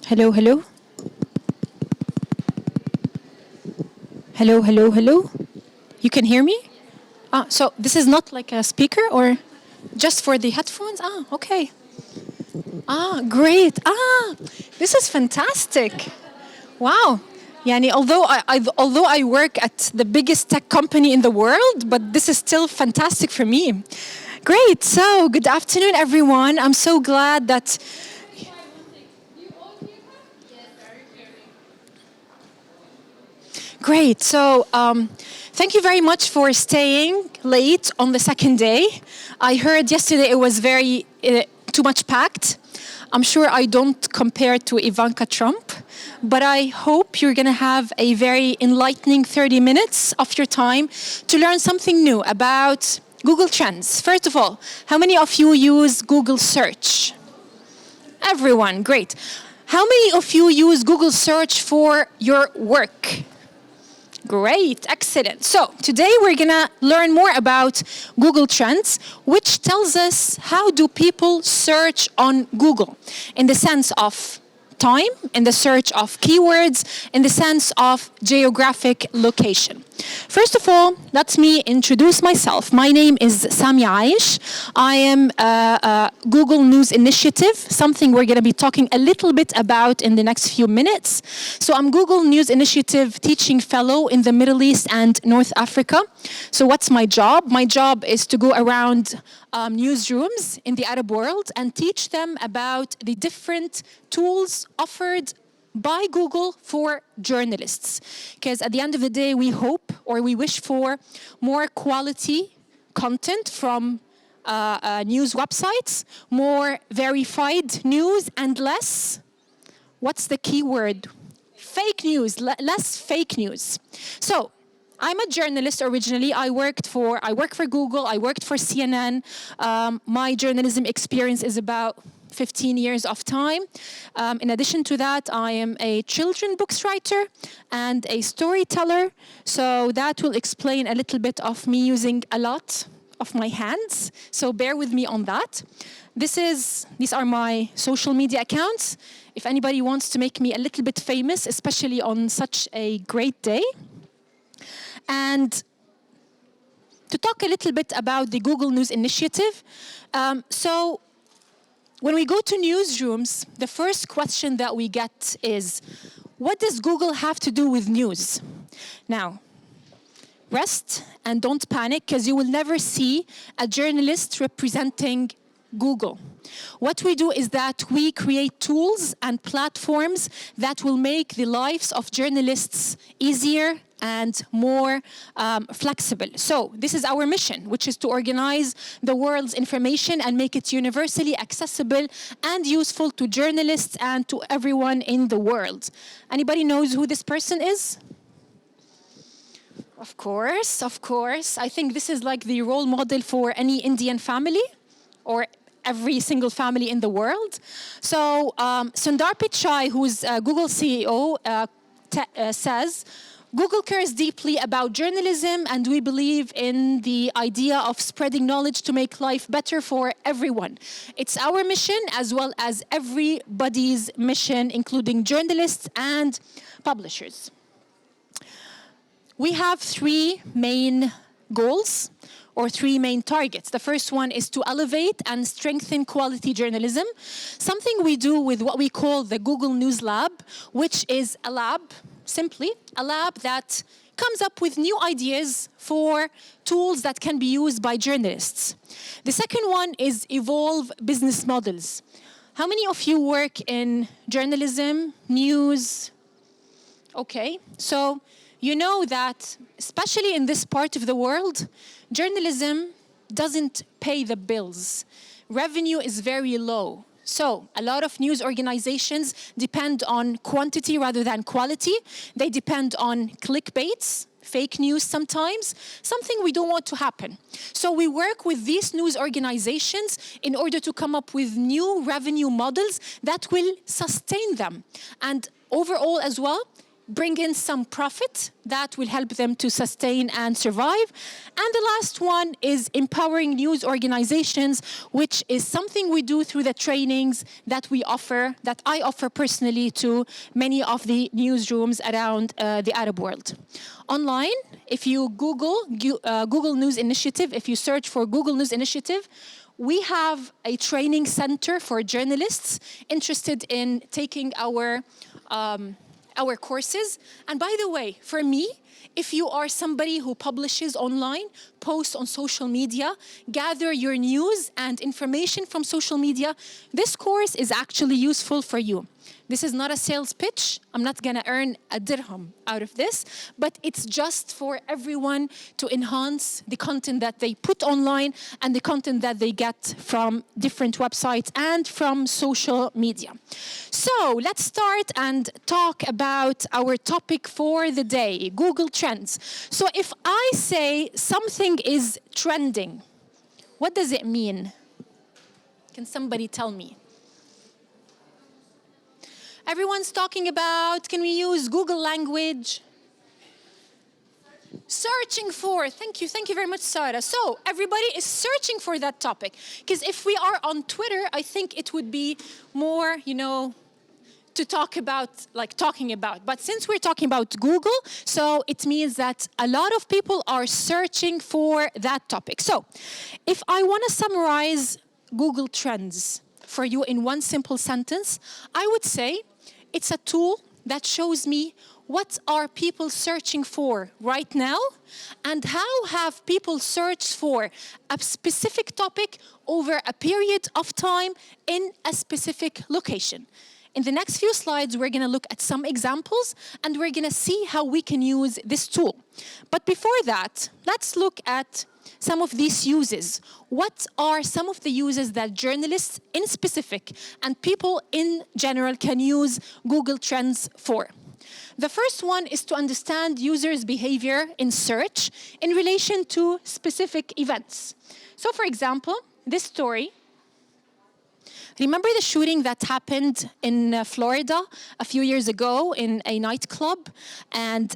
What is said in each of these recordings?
Hello, hello. Hello, hello, hello. You can hear me? So this is not like a speaker or just for the headphones? Okay. Great. This is fantastic. Wow. Yani, although I work at the biggest tech company in the world, but this is still fantastic for me. Great. So, good afternoon, everyone. I'm so glad that. Great. So, thank you very much for staying late on the second day. I heard yesterday it was very too much packed. I'm sure I don't compare to Ivanka Trump, but I hope you're going to have a very enlightening 30 minutes of your time to learn something new about Google Trends. First of all, how many of you use Google Search? Everyone, great. How many of you use Google Search for your work? Great, excellent. So today we're gonna learn more about Google Trends, which tells us how do people search on Google in the sense of time, in the search of keywords, in the sense of geographic location. First of all, let me introduce myself. My name is Sami Aish. I am a Google News Initiative, something we're going to be talking a little bit about in the next few minutes. So I'm Google News Initiative Teaching Fellow in the Middle East and North Africa. So what's my job? My job is to go around newsrooms in the Arab world and teach them about the different tools offered by Google for journalists. Because at the end of the day, we hope or we wish for more quality content from news websites, more verified news, and less, what's the key word? Fake news, less fake news. So, I'm a journalist originally. I work for Google. I worked for CNN. My journalism experience is about 15 years of time. In addition to that, I am a children books writer and a storyteller. So that will explain a little bit of me using a lot of my hands. So bear with me on that. These are my social media accounts. If anybody wants to make me a little bit famous, especially on such a great day. And to talk a little bit about the Google News Initiative. So when we go to newsrooms, the first question that we get is, what does Google have to do with news? Now, rest and don't panic, because you will never see a journalist representing Google. What we do is that we create tools and platforms that will make the lives of journalists easier and more flexible. So this is our mission, which is to organize the world's information and make it universally accessible and useful to journalists and to everyone in the world. Anybody knows who this person is? Of course, of course. I think this is like the role model for any Indian family or every single family in the world. So Sundar Pichai, who's Google CEO, says, Google cares deeply about journalism, and we believe in the idea of spreading knowledge to make life better for everyone. It's our mission as well as everybody's mission, including journalists and publishers. We have three main goals or three main targets. The first one is to elevate and strengthen quality journalism, something we do with what we call the Google News Lab, which is a lab, simply a lab that comes up with new ideas for tools that can be used by journalists. The second one is evolve business models. How many of you work in journalism, news? Okay, so you know that, especially in this part of the world, journalism doesn't pay the bills. Revenue is very low. So a lot of news organizations depend on quantity rather than quality. They depend on clickbaits, fake news sometimes, something we don't want to happen. So we work with these news organizations in order to come up with new revenue models that will sustain them. And overall as well, bring in some profit that will help them to sustain and survive. And the last one is empowering news organizations, which is something we do through the trainings that we offer, that I offer personally to many of the newsrooms around the Arab world. Online, if you Google News Initiative, if you search for Google News Initiative, we have a training center for journalists interested in taking our courses. And by the way, for me, if you are somebody who publishes online, posts on social media, gather your news and information from social media, this course is actually useful for you. This is not a sales pitch. I'm not going to earn a dirham out of this, but it's just for everyone to enhance the content that they put online and the content that they get from different websites and from social media. So let's start and talk about our topic for the day, Google Trends. So if I say something is trending, what does it mean? Can somebody tell me? Everyone's talking about, can we use Google language? Searching for, thank you very much, Sarah. So everybody is searching for that topic. Because if we are on Twitter, I think it would be more, to talk about, talking about. But since we're talking about Google, so it means that a lot of people are searching for that topic. So if I want to summarize Google Trends for you in one simple sentence, I would say it's a tool that shows me what are people searching for right now and how have people searched for a specific topic over a period of time in a specific location. In the next few slides, we're going to look at some examples and we're going to see how we can use this tool. But before that, let's look at some of these uses. What are some of the uses that journalists in specific and people in general can use Google Trends for? The first one is to understand users' behavior in search in relation to specific events. So for example, this story. Remember the shooting that happened in Florida a few years ago in a nightclub? And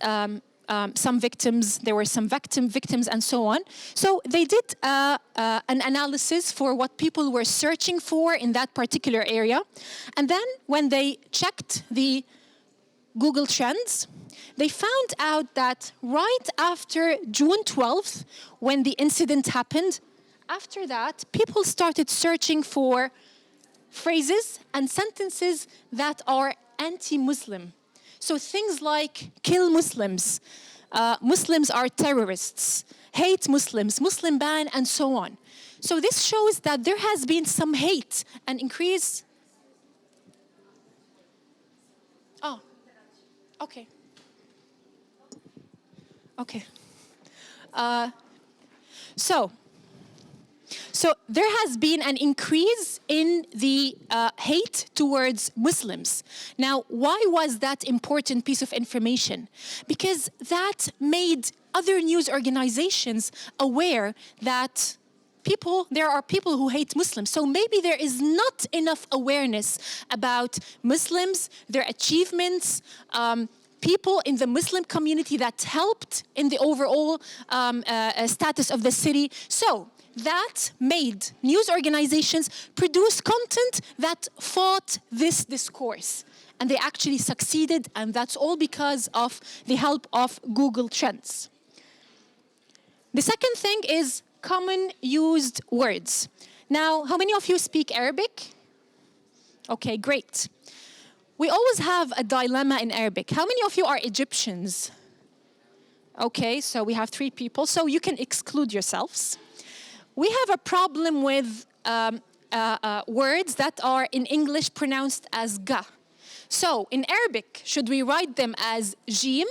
some victims, there were some victims and so on. So they did an analysis for what people were searching for in that particular area. And then when they checked the Google Trends, they found out that right after June 12th, when the incident happened, after that, people started searching for phrases and sentences that are anti-Muslim. So things like kill Muslims, Muslims are terrorists, hate Muslims, Muslim ban, and so on. So this shows that there has been some hate and increase. Oh, okay. Okay. So there has been an increase in the hate towards Muslims. Now, why was that important piece of information? Because that made other news organizations aware that there are people who hate Muslims. So maybe there is not enough awareness about Muslims, their achievements, people in the Muslim community that helped in the overall status of the city. So that made news organizations produce content that fought this discourse. And they actually succeeded, and that's all because of the help of Google Trends. The second thing is common used words. Now, how many of you speak Arabic? Okay, great. We always have a dilemma in Arabic. How many of you are Egyptians? Okay, so we have 3 people, so you can exclude yourselves. We have a problem with words that are in English pronounced as ga. So in Arabic, should we write them as jim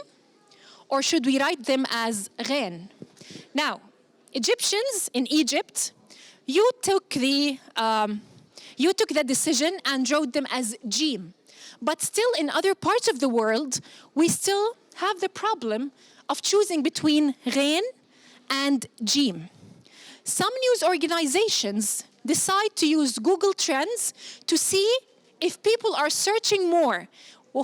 or should we write them as ghain? Now, Egyptians in Egypt, you took the decision and wrote them as jim. But still in other parts of the world, we still have the problem of choosing between ghain and jim. Some news organizations decide to use Google Trends to see if people are searching more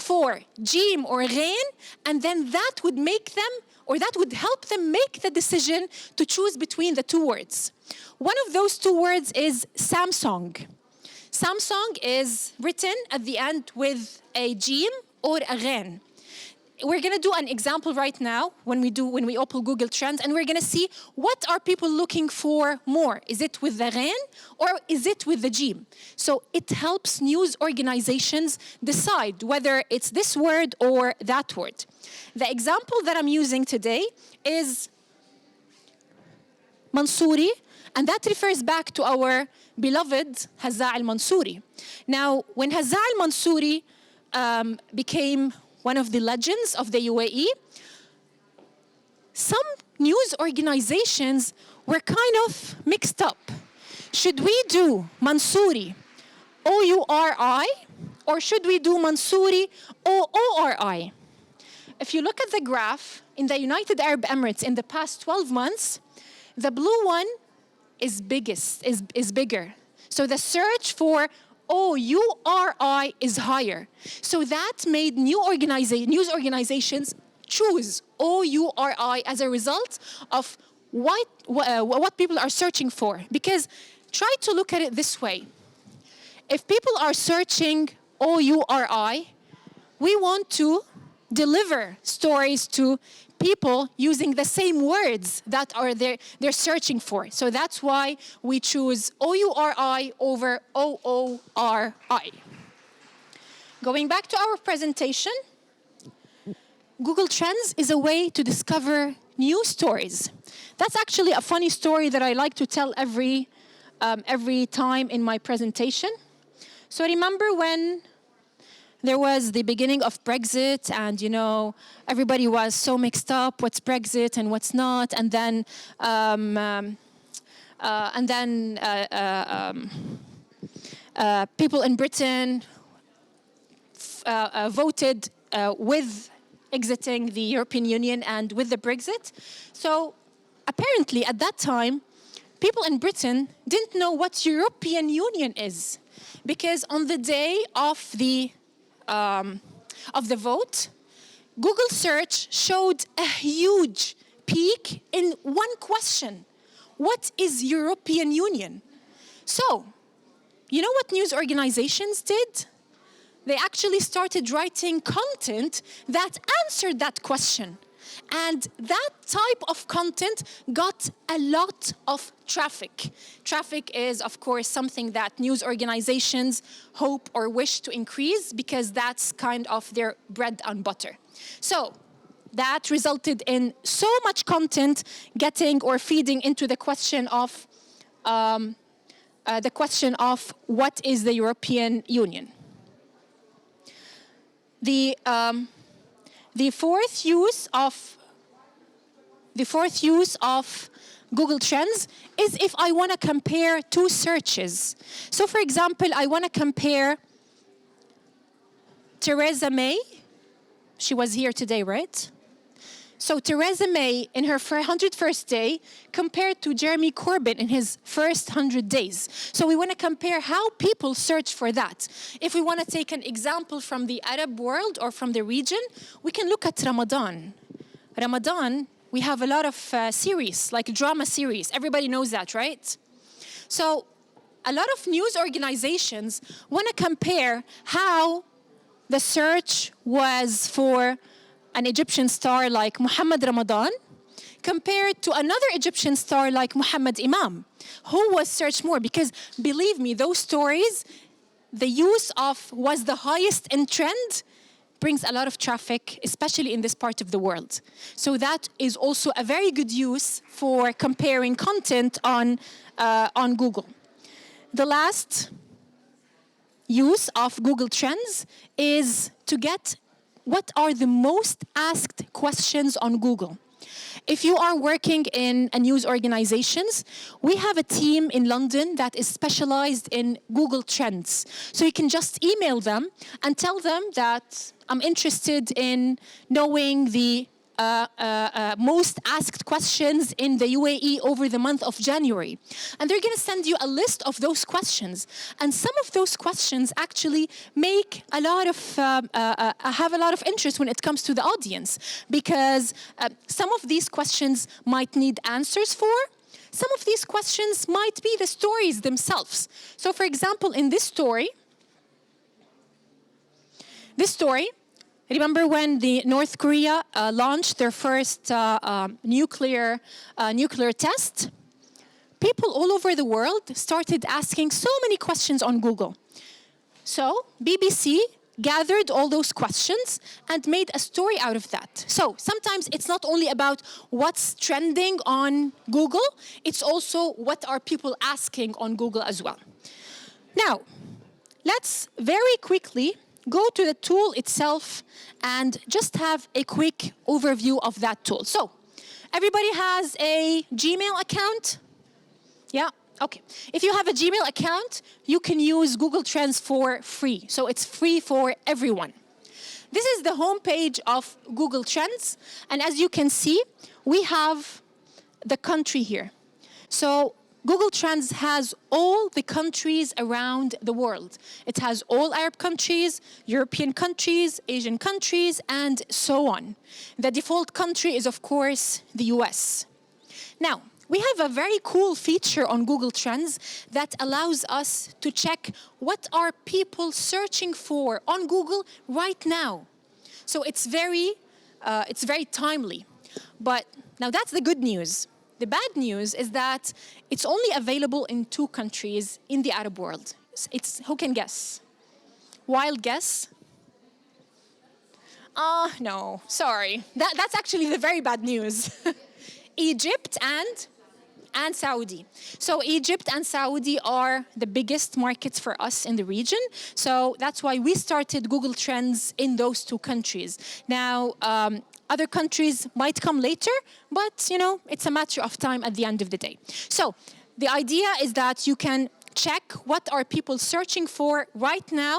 for jim or ghain, and then that would make them, or that would help them make the decision to choose between the two words. One of those two words is Samsung. Samsung is written at the end with a jim or a ghain. We're going to do an example right now when we open Google Trends, and we're going to see what are people looking for more. Is it with the ghain or is it with the jim? So it helps news organizations decide whether it's this word or that word. The example that I'm using today is Mansouri, and that refers back to our beloved Hazza al-Mansouri. Now, when Hazza al-Mansouri became one of the legends of the UAE, some news organizations were kind of mixed up. Should we do Mansouri, O-U-R-I, or should we do Mansouri, O-O-R-I? If you look at the graph in the United Arab Emirates in the past 12 months, the blue one is bigger. So the search for O-U-R-I is higher. So that made news organizations choose O-U-R-I as a result of what people are searching for. Because try to look at it this way. If people are searching O-U-R-I, we want to deliver stories to people using the same words that they're searching for. So that's why we choose O-U-R-I over O-O-R-I. Going back to our presentation, Google Trends is a way to discover new stories. That's actually a funny story that I like to tell every time in my presentation. So remember when there was the beginning of Brexit, and everybody was so mixed up. What's Brexit and what's not? And then people in Britain voted with exiting the European Union and with the Brexit. So apparently, at that time, people in Britain didn't know what European Union is, because on the day of the vote, Google search showed a huge peak in one question. What is European Union? So, you know what news organizations did? They actually started writing content that answered that question. And that type of content got a lot of traffic. Traffic is, of course, something that news organizations hope or wish to increase, because that's kind of their bread and butter. So that resulted in so much content getting or feeding into the question of what is the European Union. The fourth use of Google Trends is if I want to compare two searches. So for example, I want to compare Theresa May. She was here today, right? So Theresa May in her 101st day compared to Jeremy Corbyn in his first 100 days. So we want to compare how people search for that. If we want to take an example from the Arab world or from the region, we can look at Ramadan. Ramadan, we have a lot of series, like drama series. Everybody knows that, right? So a lot of news organizations want to compare how the search was for an Egyptian star like Muhammad Ramadan compared to another Egyptian star like Muhammad Imam. Who was searched more? Because believe me, those stories, the use of was the highest in trend brings a lot of traffic, especially in this part of the world. So that is also a very good use for comparing content on Google. The last use of Google Trends is to get what are the most asked questions on Google. If you are working in a news organizations, we have a team in London that is specialized in Google Trends. So you can just email them and tell them that I'm interested in knowing the most asked questions in the UAE over the month of January. And they're going to send you a list of those questions. And some of those questions actually make a lot of, have a lot of interest when it comes to the audience, because some of these questions might need answers for. Some of these questions might be the stories themselves. So for example, in this story, remember when the North Korea launched their first nuclear test? People all over the world started asking so many questions on Google. So BBC gathered all those questions and made a story out of that. So sometimes it's not only about what's trending on Google, it's also what are people asking on Google as well. Now, let's very quickly go to the tool itself and just have a quick overview of that tool. So, everybody has a Gmail account? Yeah? Okay. If you have a Gmail account, you can use Google Trends for free. So it's free for everyone. This is the homepage of Google Trends. And as you can see, we have the country here. So Google Trends has all the countries around the world. It has all Arab countries, European countries, Asian countries, and so on. The default country is, of course, the US. Now, we have a very cool feature on Google Trends that allows us to check what are people searching for on Google right now. So it's very timely. But now that's the good news. The bad news is that it's only available in 2 countries in the Arab world. Who can guess? Wild guess? No, sorry. That's actually the very bad news. Egypt and Saudi. So Egypt and Saudi are the biggest markets for us in the region. So that's why we started Google Trends in those 2 countries. Now, other countries might come later, but it's a matter of time at the end of the day. So the idea is that you can check what are people searching for right now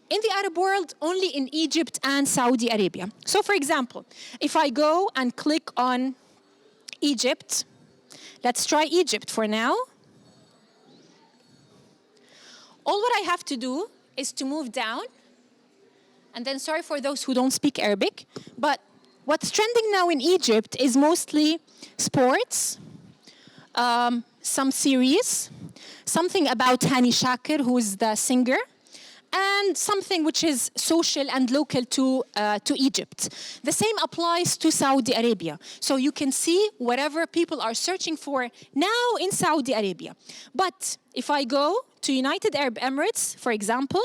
in the Arab world, only in Egypt and Saudi Arabia. So for example, if I go and click on Egypt, let's try Egypt for now. All what I have to do is to move down. And then, sorry for those who don't speak Arabic, but what's trending now in Egypt is mostly sports, some series, something about Hani Shakir, who is the singer, and something which is social and local to Egypt. The same applies to Saudi Arabia. So you can see whatever people are searching for now in Saudi Arabia. But if I go to United Arab Emirates, for example,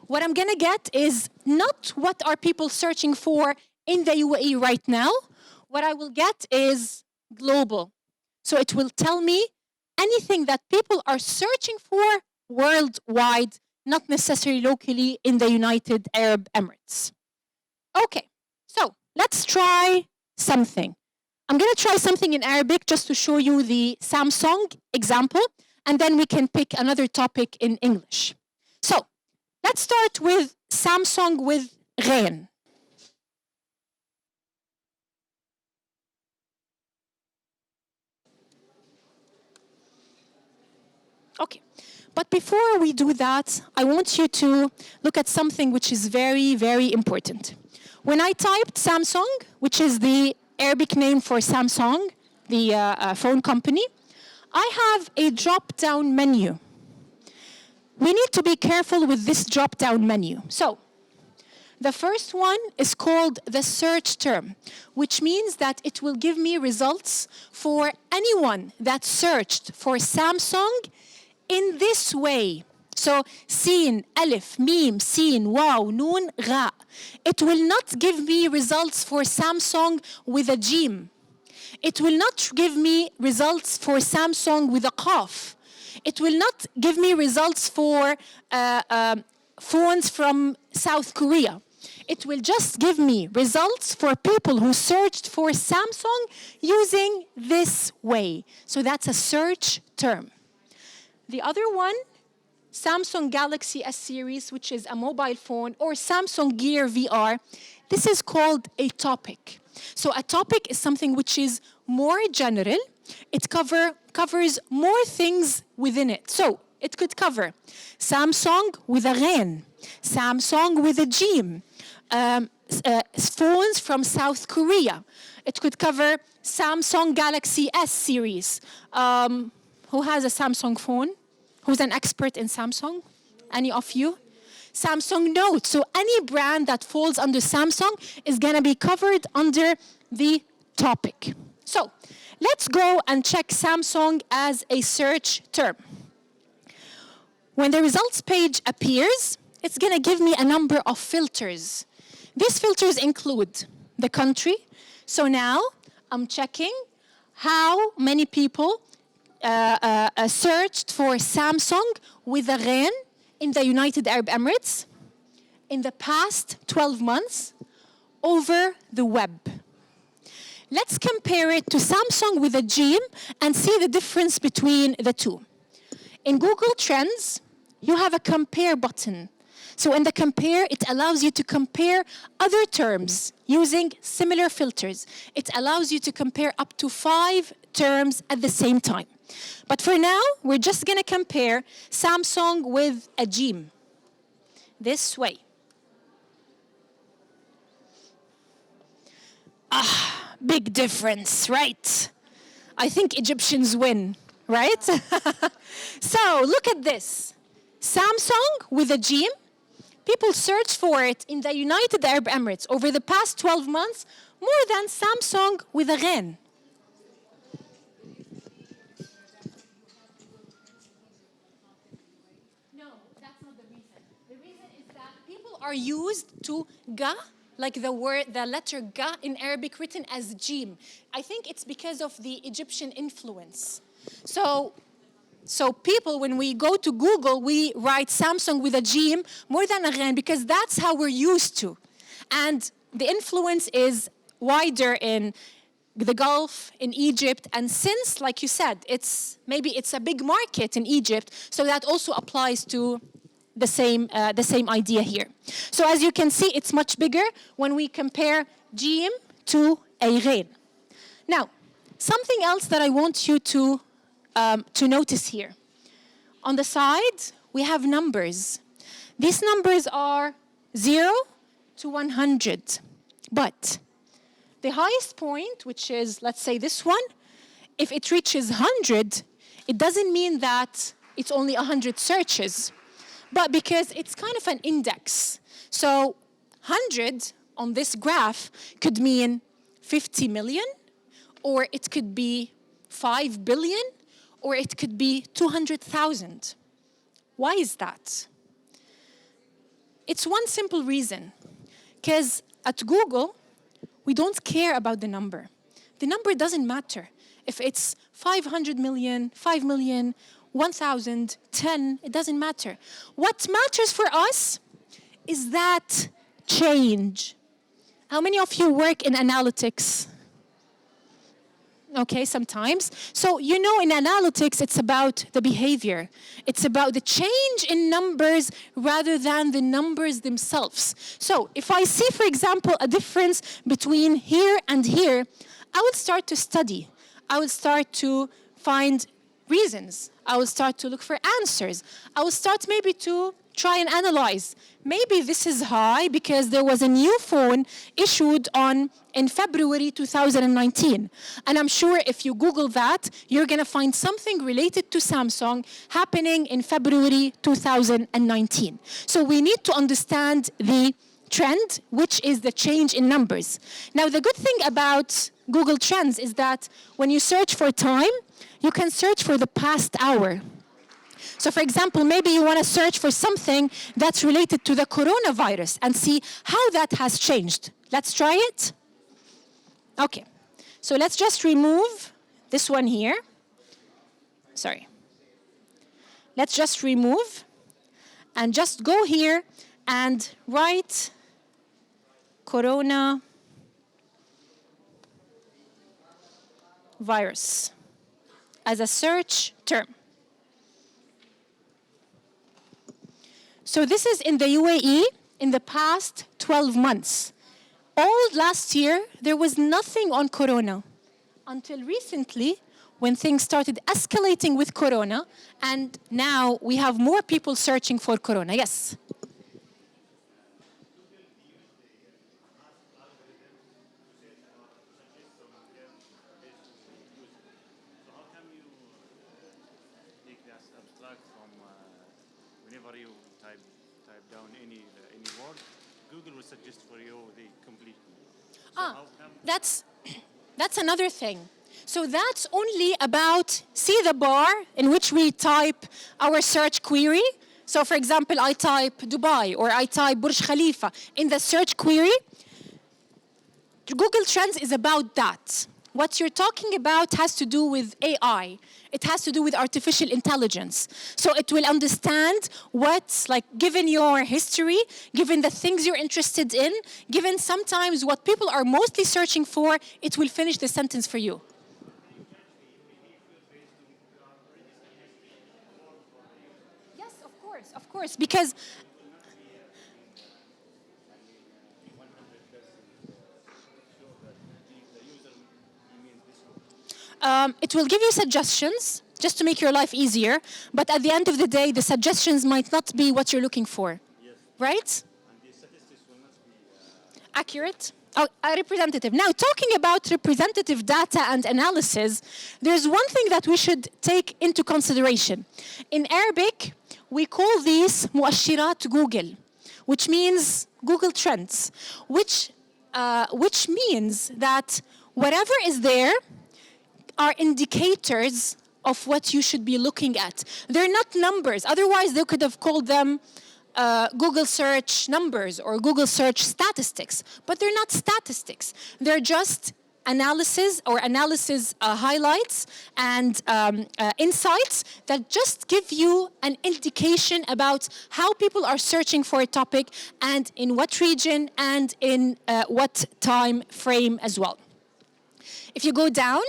what I'm gonna get is not what are people searching for in the UAE right now. What I will get is global. So it will tell me anything that people are searching for worldwide, not necessarily locally in the United Arab Emirates. Okay, so let's try something. I'm gonna try something in Arabic just to show you the Samsung example, and then we can pick another topic in English. So let's start with Samsung with غين. Okay, but before we do that, I want you to look at something which is very, very important. When I typed Samsung, which is the Arabic name for Samsung, the phone company, I have a drop-down menu. We need to be careful with this drop-down menu. So, the first one is called the search term, which means that it will give me results for anyone that searched for Samsung in this way. So, sin, alif, mim, sin, wow, noon, gha. It will not give me results for Samsung with a jim. It will not give me results for Samsung with a qaf. It will not give me results for phones from South Korea. It will just give me results for people who searched for Samsung using this way. So that's a search term. The other one Samsung Galaxy S series, which is a mobile phone, or Samsung Gear VR, this is called a topic. So a topic is something which is more general. It covers more things within it. So it could cover Samsung with a ghain, Samsung with a jim, phones from South Korea. It could cover Samsung Galaxy S series. Who has a Samsung phone? Who's an expert in Samsung? Any of you? Samsung Note. So any brand that falls under Samsung is going to be covered under the topic. So let's go and check Samsung as a search term. When the results page appears, it's going to give me a number of filters. These filters include the country. So now I'm checking how many people searched for Samsung with a ghain in the United Arab Emirates in the past 12 months over the web. Let's compare it to Samsung with a jim and see the difference between the two. In Google Trends, you have a compare button. So in the compare, it allows you to compare other terms using similar filters. It allows you to compare up to 5 terms at the same time. But for now, we're just going to compare Samsung with a jim. This way. Big difference, right? I think Egyptians win, right? So look at this. Samsung with a jim. People search for it in the United Arab Emirates over the past 12 months more than Samsung with a ghain. No, that's not the reason. The reason is that people are used to ga, like the letter ga in Arabic written as jim. I think it's because of the Egyptian influence. So people, when we go to Google, we write Samsung with a jim more than a ghain because that's how we're used to. And the influence is wider in the Gulf, in Egypt, and since, like you said, it's a big market in Egypt, so that also applies to the same idea here. So as you can see, it's much bigger when we compare jim to a ghain. Now, something else that I want you to notice here. On the side, we have numbers. These numbers are 0 to 100. But the highest point, which is, let's say this one, if it reaches 100, it doesn't mean that it's only 100 searches, but because it's kind of an index. So 100 on this graph could mean 50 million, or it could be 5 billion, or it could be 200,000. Why is that? It's one simple reason. Because at Google, we don't care about the number. The number doesn't matter. If it's 500 million, 5 million, 1,000, 10, it doesn't matter. What matters for us is that change. How many of you work in analytics? Okay, sometimes. So you know in analytics, it's about the behavior. It's about the change in numbers rather than the numbers themselves. So if I see, for example, a difference between here and here, I would start to study. I would start to find reasons. I will start to look for answers. I will start maybe to try and analyze. Maybe this is high because there was a new phone issued in February 2019. And I'm sure if you Google that, you're going to find something related to Samsung happening in February 2019. So we need to understand the trend, which is the change in numbers. Now, the good thing about Google Trends is that when you search for time, you can search for the past hour. So for example, maybe you want to search for something that's related to the coronavirus and see how that has changed. Let's try it. Okay. So let's just remove this one here. Sorry. Let's just remove and just go here and write corona virus as a search term. So this is in the UAE in the past 12 months. All last year, there was nothing on Corona until recently when things started escalating with Corona, and now we have more people searching for Corona. Yes? take that abstract from whenever you type down any word, Google will suggest for you the complete. So how come? That's another thing. So that's only about, see the bar in which we type our search query. So for example, I type Dubai or I type Burj Khalifa in the search query. Google Trends is about that. What you're talking about has to do with AI. It has to do with artificial intelligence. So it will understand what, like, given your history, given the things you're interested in, given sometimes what people are mostly searching for, it will finish the sentence for you. Yes, of course, because it will give you suggestions just to make your life easier, but at the end of the day, the suggestions might not be what you're looking for, Yes. right? And the statistics will not be. Accurate. Oh, representative. Now, talking about representative data and analysis, there's one thing that we should take into consideration. In Arabic, we call these مؤشرات Google, which means Google Trends, which means that whatever is there are indicators of what you should be looking at. They're not numbers. Otherwise, they could have called them Google search numbers or Google search statistics. But they're not statistics. They're just analysis highlights and insights that just give you an indication about how people are searching for a topic and in what region and in what time frame as well. If you go down,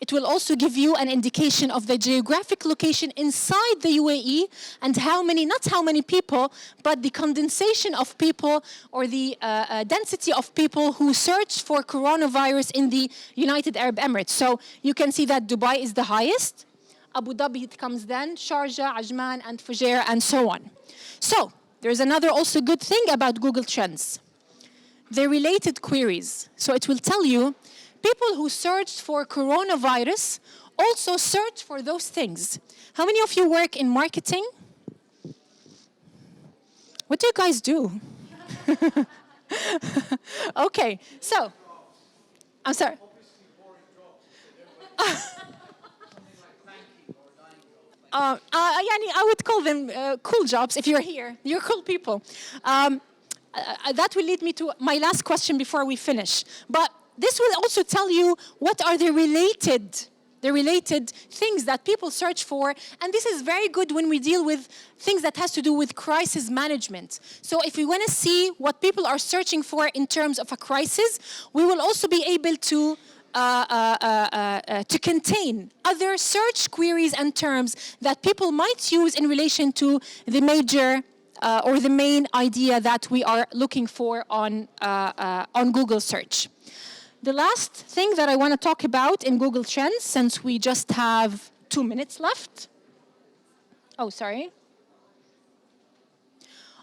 it will also give you an indication of the geographic location inside the UAE and how many, not how many people, but the condensation of people or the density of people who search for coronavirus in the United Arab Emirates. So you can see that Dubai is the highest. Abu Dhabi comes then, Sharjah, Ajman, and Fujairah, and so on. So there's another also good thing about Google Trends. The related queries. So it will tell you people who searched for coronavirus also search for those things. How many of you work in marketing? What do you guys do? Okay, so, I'm sorry. I would call them cool jobs if you're here. You're cool people. That will lead me to my last question before we finish. But this will also tell you what are the related things that people search for. And this is very good when we deal with things that has to do with crisis management. So if we want to see what people are searching for in terms of a crisis, we will also be able to contain other search queries and terms that people might use in relation to the major or the main idea that we are looking for on Google search. The last thing that I want to talk about in Google Trends, since we just have 2 minutes left. Oh, sorry.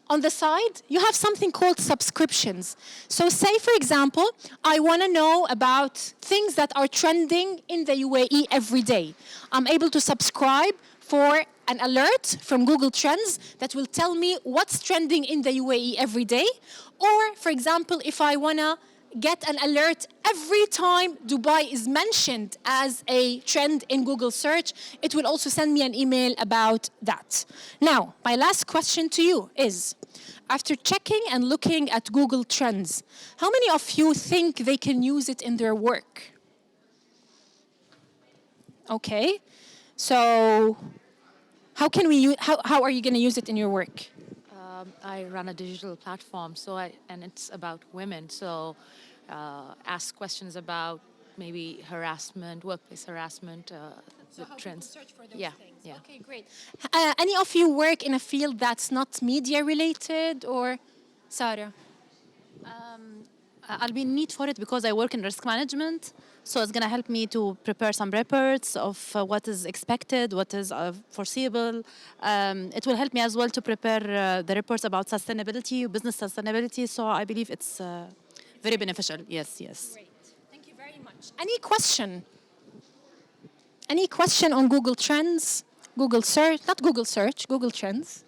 On the side, you have something called subscriptions. So say, for example, I want to know about things that are trending in the UAE every day. I'm able to subscribe for an alert from Google Trends that will tell me what's trending in the UAE every day. Or, for example, if I want to get an alert every time Dubai is mentioned as a trend in Google search, it will also send me an email about that. Now, my last question to you is, after checking and looking at Google Trends, how many of you think they can use it in their work? Okay, so how are you going to use it in your work? I run a digital platform, and it's about women. So, ask questions about maybe harassment, workplace harassment, the how trends. people search for those Yeah, things. yeah. Okay, great. Any of you work in a field that's not media related, or Sarah? I'll be in need for it because I work in risk management. So it's going to help me to prepare some reports of what is expected, what is foreseeable. It will help me as well to prepare the reports about sustainability, business sustainability. So I believe it's very beneficial. Yes, yes. Great. Thank you very much. Any question? Any question on Google Trends? Google search, not Google search, Google Trends.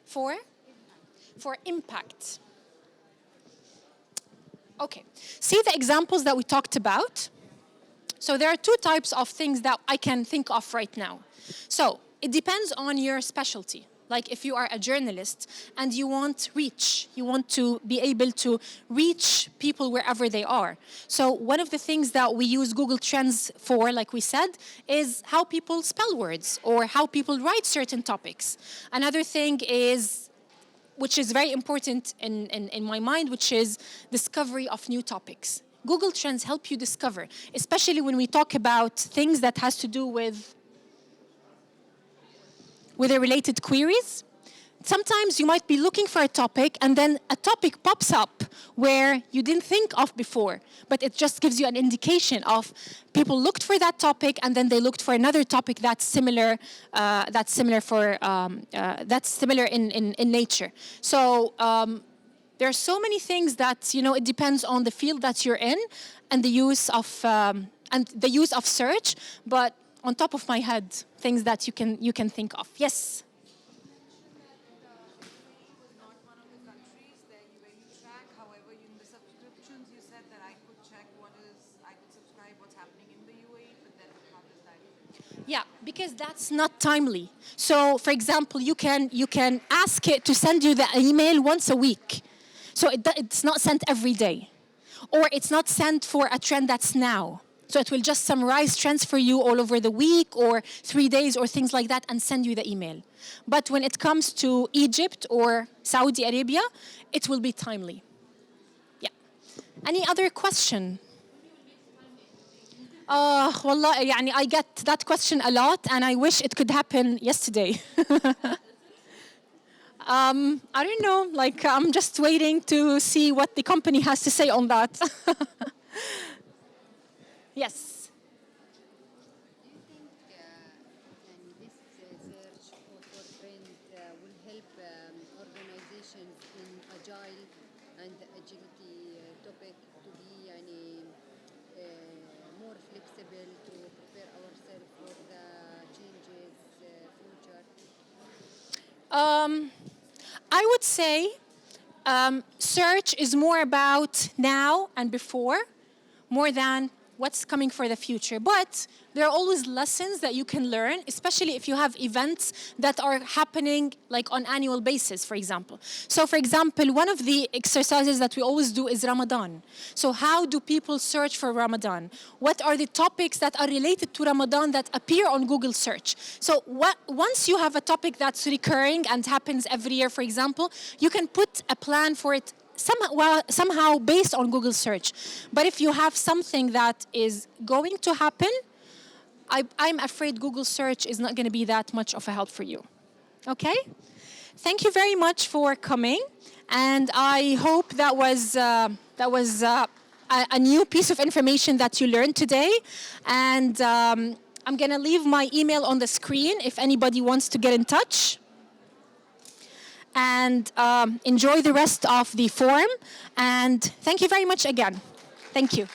For impact. Okay. See the examples that we talked about? So there are two types of things that I can think of right now. So it depends on your specialty. Like if you are a journalist and you want reach, you want to be able to reach people wherever they are. So one of the things that we use Google Trends for, like we said, is how people spell words or how people write certain topics. Another thing is, which is very important in my mind, which is discovery of new topics. Google Trends help you discover, especially when we talk about things that has to do with the related queries. Sometimes you might be looking for a topic and then a topic pops up where you didn't think of before, but it just gives you an indication of people looked for that topic and then they looked for another topic that's similar, that's similar in nature. So there are so many things that, it depends on the field that you're in and the use of search, but on top of my head, things that you can think of. Yes. Yeah, because that's not timely. So, for example, you can ask it to send you the email once a week. So it's not sent every day. Or it's not sent for a trend that's now. So it will just summarize trends for you all over the week or 3 days or things like that and send you the email. But when it comes to Egypt or Saudi Arabia, it will be timely. Yeah. Any other question? Wallah, يعني I get that question a lot and I wish it could happen yesterday. I don't know, like I'm just waiting to see what the company has to say on that. Yes. Do you think this search for trend will help organizations in agile and agility topic to be more flexible to prepare ourselves for the changes future? I would say search is more about now and before, more than what's coming for the future. But there are always lessons that you can learn, especially if you have events that are happening like on annual basis, for example. So for example, one of the exercises that we always do is Ramadan. So how do people search for Ramadan? What are the topics that are related to Ramadan that appear on Google search? So once you have a topic that's recurring and happens every year, for example, you can put a plan for it somehow based on Google search. But if you have something that is going to happen, I'm afraid Google search is not going to be that much of a help for you. Okay? Thank you very much for coming. And I hope that was a new piece of information that you learned today. And I'm going to leave my email on the screen if anybody wants to get in touch. And enjoy the rest of the forum. And thank you very much again. Thank you.